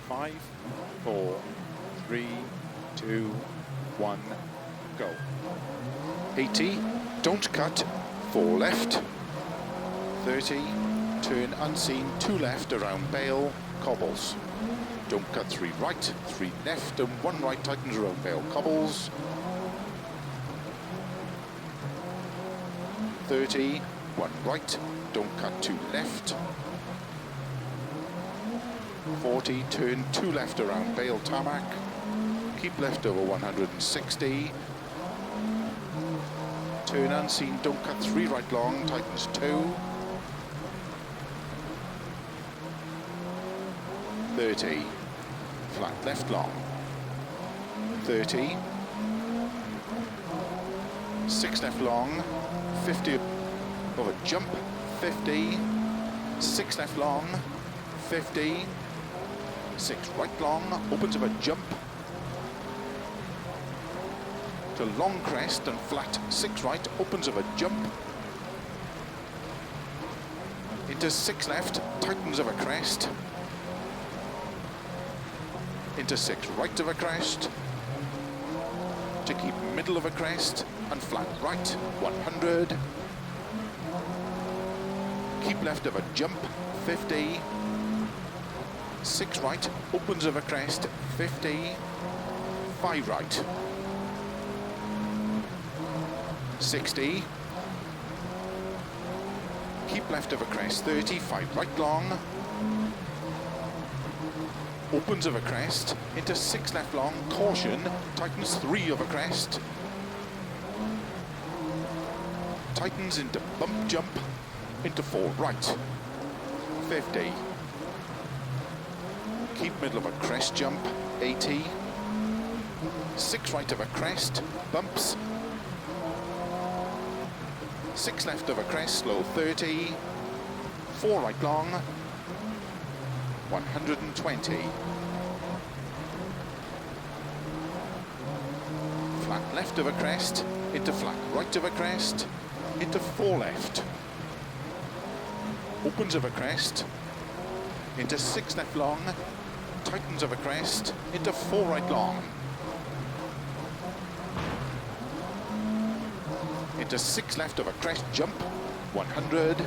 5, 4, 3, 2, 1, go. 80, don't cut, 4 left. 30, turn unseen, 2 left around Bale, cobbles. Don't cut 3 right, 3 left and 1 right, tightens around Bale, cobbles. 30, 1 right, don't cut 2 left. 40, turn 2 left around Bale tarmac. Keep left over 160. Turn unseen, don't cut 3 right long, tightens 2. 30, flat left long. 30, 6 left long, 50 over jump, 50, 6 left long, 50, 6 right long, opens of a jump, to long crest and flat, 6 right, opens of a jump, into 6 left, tightens of a crest, into 6 right of a crest, to keep middle of a crest, and flat right, 100, keep left of a jump, 50, 6 right, opens of a crest, 50, 5 right, 60, keep left of a crest, 30, 5 right long, opens of a crest, into 6 left long, caution, tightens 3 of a crest, tightens into bump jump, into 4 right, 50, keep middle of a crest jump, 80, 6 right of a crest, bumps, 6 left of a crest, slow, 30, 4 right long, 120. Flat left of a crest, into flat right of a crest, into 4 left. Opens of a crest, into 6 left long, tightens of a crest, into 4 right long. Into 6 left of a crest jump, 100.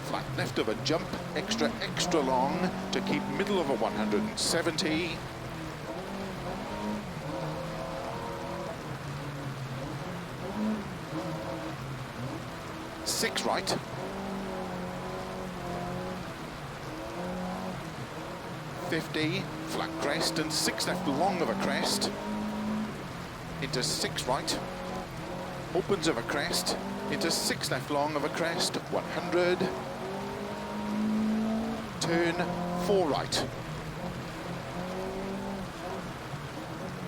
Flat left of a jump, extra long, to keep middle of a 170. 6 right. 50, flat crest, and 6 left long of a crest. Into 6 right. Opens of a crest, into 6 left long of a crest, 100, turn 4 right,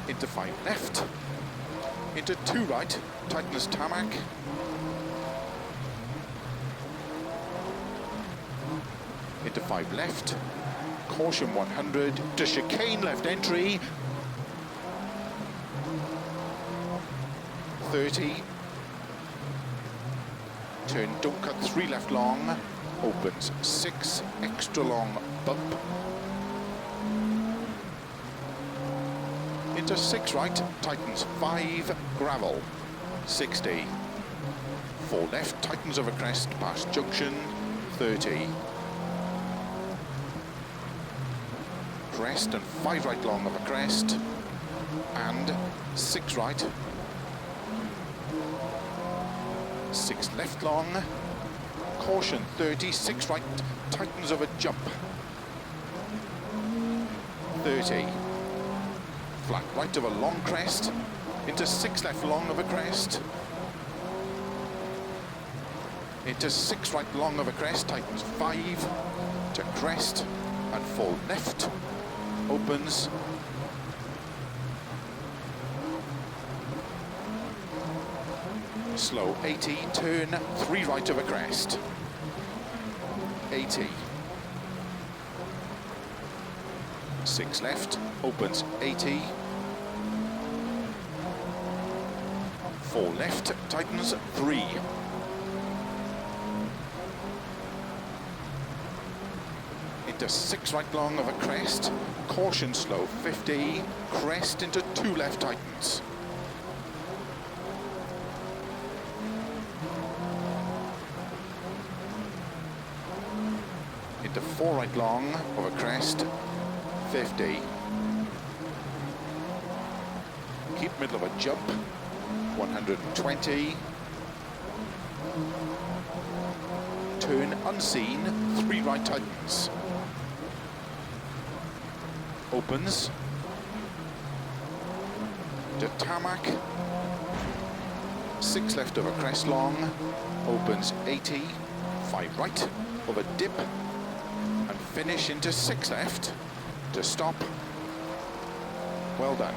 into 5 left, into 2 right, tightens tarmac, into 5 left, caution 100, to chicane left entry, 30, turn, don't cut 3 left long, opens 6, extra long bump, into 6 right, tightens 5, gravel, 60, 4 left, tightens of a crest, past junction, 30, crest and 5 right long of a crest, and 6 right, 6 left long, caution 30, 6 right, tightens of a jump, 30, flat right of a long crest, into 6 left long of a crest, into 6 right long of a crest, tightens 5, to crest, and 4 left, opens, slow 80, turn 3 right of a crest, 80, 6 left, opens 80, 4 left, tightens 3, into 6 right long of a crest, caution slow 50, crest into 2 left tightens. Into 4 right long of a crest, 50. Keep middle of a jump, 120. Turn unseen, 3 right tightens. Opens. To tarmac. 6 left of a crest long. Opens 80. 5 right of a dip. And finish into 6 left to stop. Well done.